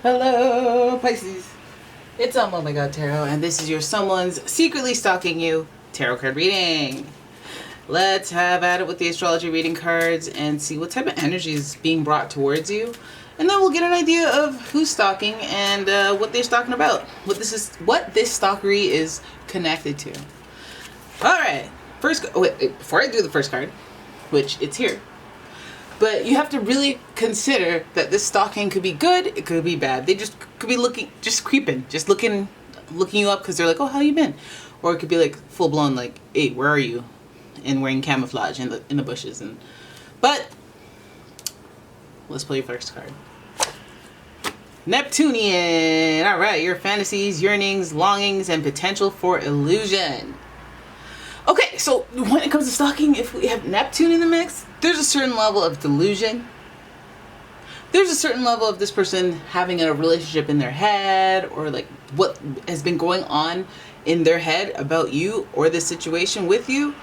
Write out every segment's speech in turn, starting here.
Hello, Pisces. It's umomgtarot, and this is your someone's secretly stalking you tarot card reading. Let's have at it with the astrology reading cards and see what type of energy is being brought towards you. And then we'll get an idea of who's stalking and what they're stalking about. What this stalkery is connected to. Alright, before I do the first card, which it's here. But you have to really consider that this stalking could be good, it could be bad. They just could be creeping, looking you up because they're like, oh, how you been? Or it could be like full blown, like, hey, where are you? And wearing camouflage in the bushes. But let's play your first card. Neptunian. All right, your fantasies, yearnings, longings, and potential for illusion. Okay, so when it comes to stalking, if we have Neptune in the mix, there's a certain level of delusion. There's a certain level of this person having a relationship in their head, or like what has been going on in their head about you or the situation with you.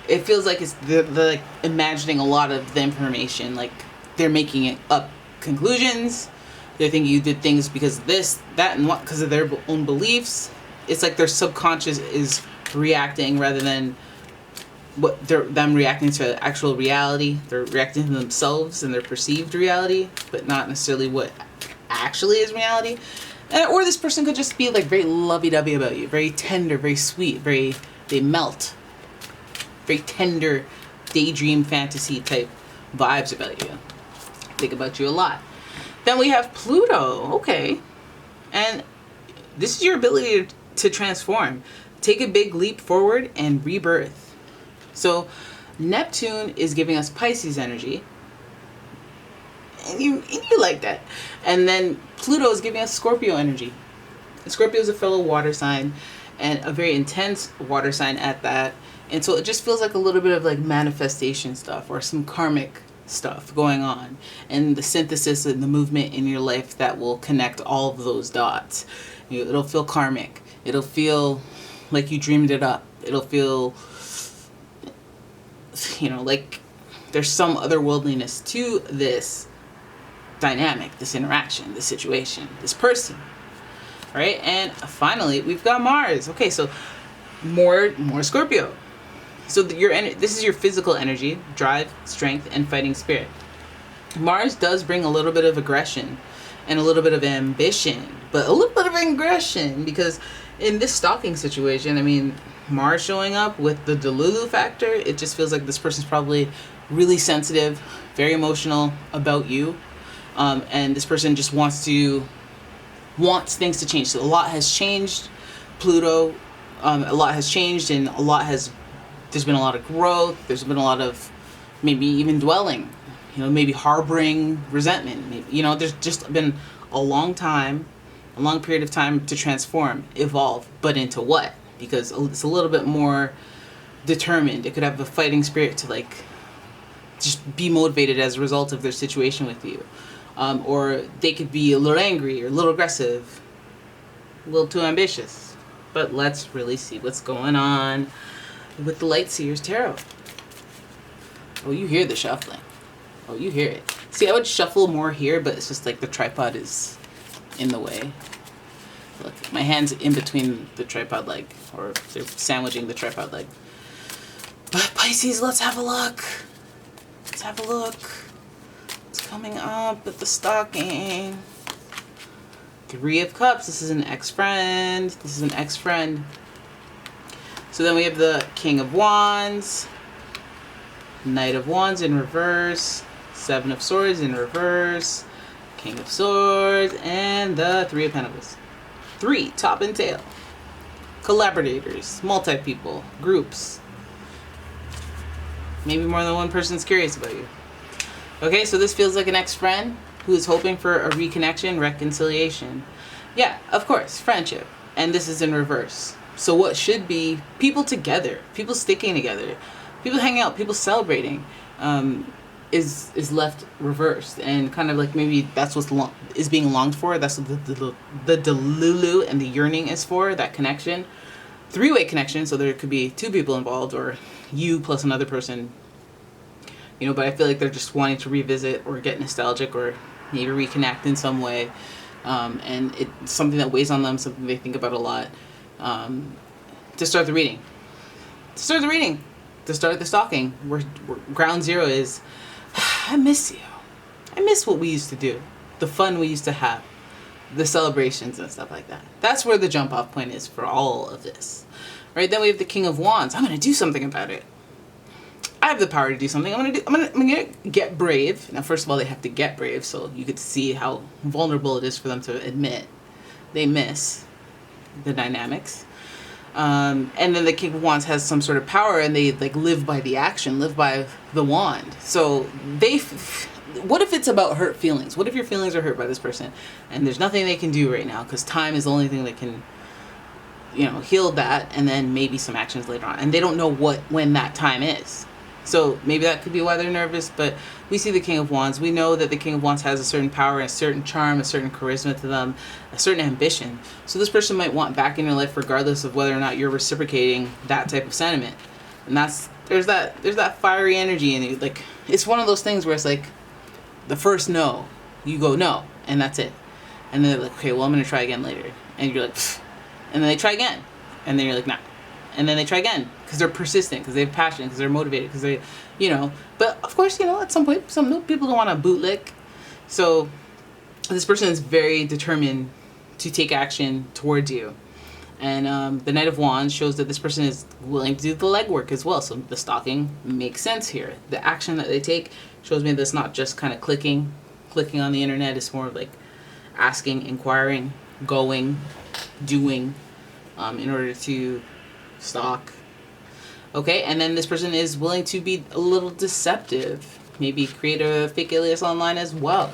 It feels like they're like imagining a lot of the information, like they're making it up conclusions. They're thinking you did things because of this, that, and what, because of their own beliefs. It's like their subconscious is reacting rather than them reacting to actual reality. They're reacting to themselves and their perceived reality, but not necessarily what actually is reality. Or this person could just be like very lovey-dovey about you, very tender, very sweet, they melt, very tender daydream fantasy type vibes about you. Think about you a lot. Then we have Pluto. Okay, and this is your ability to transform. Take a big leap forward and rebirth. So Neptune is giving us Pisces energy. And you like that. And then Pluto is giving us Scorpio energy. Scorpio is a fellow water sign, and a very intense water sign at that. And so it just feels like a little bit of like manifestation stuff or some karmic stuff going on. And the synthesis and the movement in your life that will connect all of those dots. It'll feel karmic. It'll feel like you dreamed it up. It'll feel, like there's some otherworldliness to this dynamic, this interaction, this situation, this person. All right, and finally we've got Mars. Okay, so more Scorpio. So this is your physical energy, drive, strength, and fighting spirit. Mars does bring a little bit of aggression and a little bit of ambition, but a little bit of aggression because in this stalking situation, I mean, Mars showing up with the Delulu factor, it just feels like this person's probably really sensitive, very emotional about you, and this person just wants things to change. So a lot has changed. Pluto, a lot has changed, and there's been a lot of growth. There's been a lot of maybe even dwelling, maybe harboring resentment. Maybe, there's just been a long period of time to transform, evolve, but into what? Because it's a little bit more determined. It could have a fighting spirit to like just be motivated as a result of their situation with you. Or they could be a little angry or a little aggressive, a little too ambitious. But let's really see what's going on with the Light Seers Tarot. Oh, you hear the shuffling. Oh, you hear it. See, I would shuffle more here, but it's just like the tripod is in the way. Look, my hand's in between the tripod leg, or they're sandwiching the tripod leg. But Pisces, let's have a look. Let's have a look. What's coming up with the stalking? Three of Cups. This is an ex-friend. This is an ex-friend. So then we have the King of Wands, Knight of Wands in reverse, Seven of Swords in reverse, King of Swords, and the Three of Pentacles. Three, top and tail. Collaborators, multi-people, groups. Maybe more than one person's curious about you. Okay, so this feels like an ex-friend who is hoping for a reconnection, reconciliation. Yeah, of course, friendship. And this is in reverse. So what should be people together, people sticking together, people hanging out, people celebrating, is left reversed, and kind of like maybe that's what's is being longed for. That's what the delulu and the yearning is for, that connection, three-way connection. So there could be two people involved, or you plus another person. But I feel like they're just wanting to revisit or get nostalgic or maybe reconnect in some way and it's something that weighs on them, something they think about a lot. To start the reading. To start the stalking, where ground zero is, I miss you. I miss what we used to do, the fun we used to have, the celebrations and stuff like that. That's where the jump off point is for all of this, right? Then we have the King of Wands. I'm going to do something about it. I have the power to do something. I'm gonna get brave. Now, first of all, they have to get brave, so you could see how vulnerable it is for them to admit they miss the dynamics. And then the King of Wands has some sort of power, and they like live by the action, live by the wand. So what if it's about hurt feelings? What if your feelings are hurt by this person, and there's nothing they can do right now because time is the only thing that can, heal that, and then maybe some actions later on, and they don't know when that time is. So maybe that could be why they're nervous, but we see the King of Wands. We know that the King of Wands has a certain power, a certain charm, a certain charisma to them, a certain ambition. So this person might want back in your life regardless of whether or not you're reciprocating that type of sentiment. And there's that fiery energy in you. Like, it's one of those things where it's like the first no, you go no, and that's it. And then they're like, okay, well, I'm going to try again later. And you're like, pfft. And then they try again. And then you're like, nah. And then they try again because they're persistent, because they have passion, because they're motivated, because they, But of course, at some point, some people don't want to bootlick. So this person is very determined to take action towards you. And the Knight of Wands shows that this person is willing to do the legwork as well. So the stalking makes sense here. The action that they take shows me that it's not just kind of clicking on the internet. It's more like asking, inquiring, going, doing, in order to stalk. Okay, and then this person is willing to be a little deceptive. Maybe create a fake alias online as well.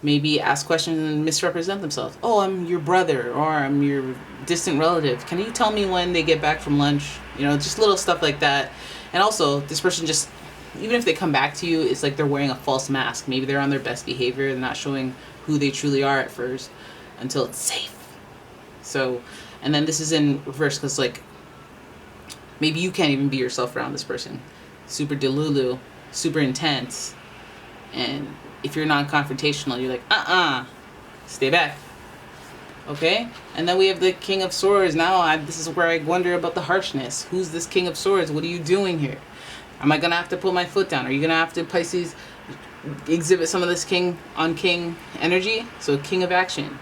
Maybe ask questions and misrepresent themselves. Oh, I'm your brother, or I'm your distant relative. Can you tell me when they get back from lunch? Just little stuff like that. And also, this person just, even if they come back to you, it's like they're wearing a false mask. Maybe they're on their best behavior. They're not showing who they truly are at first until it's safe. So, and then this is in reverse because, like, maybe you can't even be yourself around this person. Super delulu, super intense. And if you're non-confrontational, you're like, stay back. Okay? And then we have the King of Swords. Now, this is where I wonder about the harshness. Who's this King of Swords? What are you doing here? Am I going to have to put my foot down? Are you going to have to, Pisces, exhibit some of this king on king energy? So King of Action,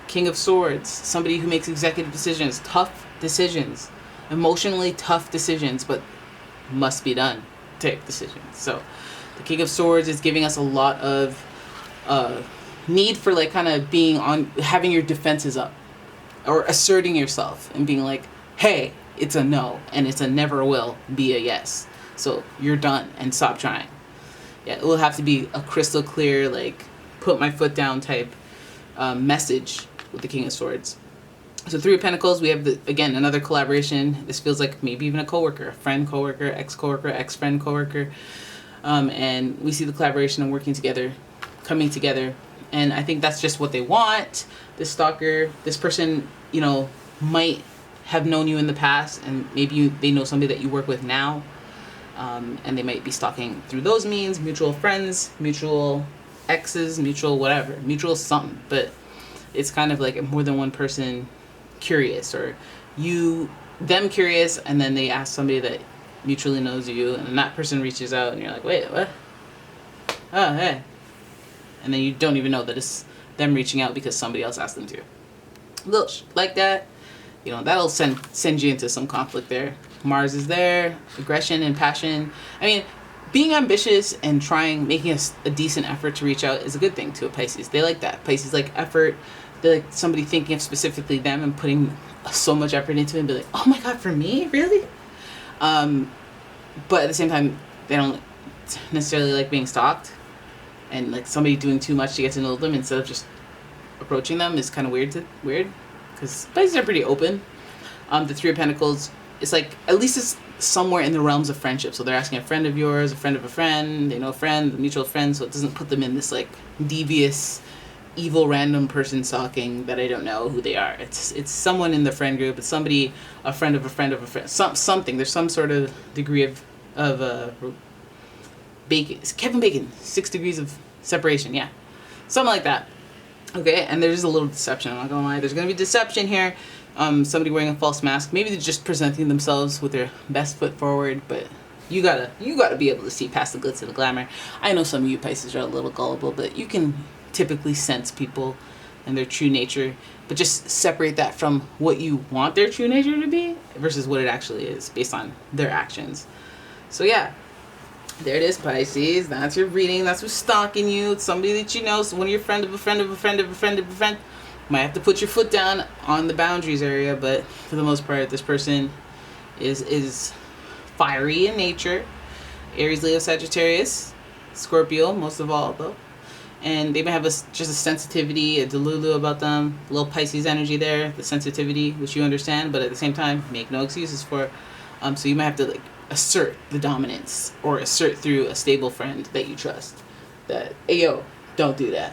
King of Swords, somebody who makes executive decisions, tough decisions, emotionally tough decisions, but must be done type decisions. So the King of Swords is giving us a lot of need for, like, kind of being on, having your defenses up, or asserting yourself and being like, hey, it's a no, and it's a never will be a yes. So you're done and stop trying. Yeah, it will have to be a crystal clear, like, put my foot down type message with the King of Swords. So Three of Pentacles, we have, again, another collaboration. This feels like maybe even a coworker, a friend coworker, ex-coworker, ex-friend coworker. And we see the collaboration and working together, coming together. And I think that's just what they want. This stalker, this person, might have known you in the past, and maybe they know somebody that you work with now. And they might be stalking through those means, mutual friends, mutual exes, mutual whatever, mutual something. But it's kind of like more than one person curious, or them curious, and then they ask somebody that mutually knows you, and then that person reaches out, and you're like, wait, what? Oh, hey. And then you don't even know that it's them reaching out because somebody else asked them to. Little like that, that'll send you into some conflict there. Mars is there, aggression and passion. I mean, being ambitious and making a decent effort to reach out is a good thing to a Pisces. They like that. Pisces like effort. They like somebody thinking of specifically them and putting so much effort into it and be like, oh my God, for me? Really? But at the same time, they don't necessarily like being stalked. And like somebody doing too much to get to know them instead of just approaching them is kind of weird. Because Pisces are pretty open. The Three of Pentacles, it's like, at least it's somewhere in the realms of friendship. So they're asking a friend of yours, a friend of a friend, they know a friend, a mutual friend, so it doesn't put them in this like devious, evil, random person stalking that I don't know who they are. It's someone in the friend group. It's somebody, a friend of a friend of a friend. Something. There's some sort of degree of Bacon. Kevin Bacon, 6 degrees of separation. Yeah, something like that. Okay, and there's a little deception. I'm not gonna lie. There's gonna be deception here. Somebody wearing a false mask. Maybe they're just presenting themselves with their best foot forward, but you gotta be able to see past the glitz and the glamour. I know some of you Pisces are a little gullible, but you can typically sense people and their true nature. But just separate that from what you want their true nature to be versus what it actually is based on their actions. So yeah. There it is, Pisces. That's your reading. That's what's stalking you. It's somebody that you know. So one of your friend of a friend of a friend of a friend of a friend. Might have to put your foot down on the boundaries area, but for the most part, this person is fiery in nature. Aries, Leo, Sagittarius, Scorpio, most of all though. And they may have just a sensitivity, a delulu about them. A little Pisces energy there, the sensitivity, which you understand, but at the same time, make no excuses for. So you might have to like assert the dominance or assert through a stable friend that you trust that, hey yo, don't do that.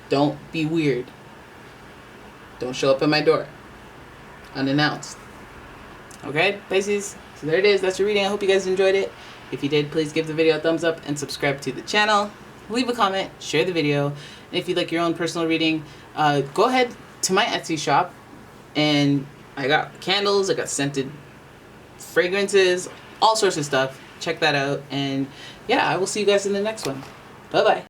Don't be weird. Don't show up at my door unannounced. Okay, Pisces? So there it is. That's your reading. I hope you guys enjoyed it. If you did, please give the video a thumbs up and subscribe to the channel. Leave a comment, share the video. And if you'd like your own personal reading, go ahead to my Etsy shop. And I got candles, I got scented fragrances, all sorts of stuff. Check that out. And yeah, I will see you guys in the next one. Bye-bye.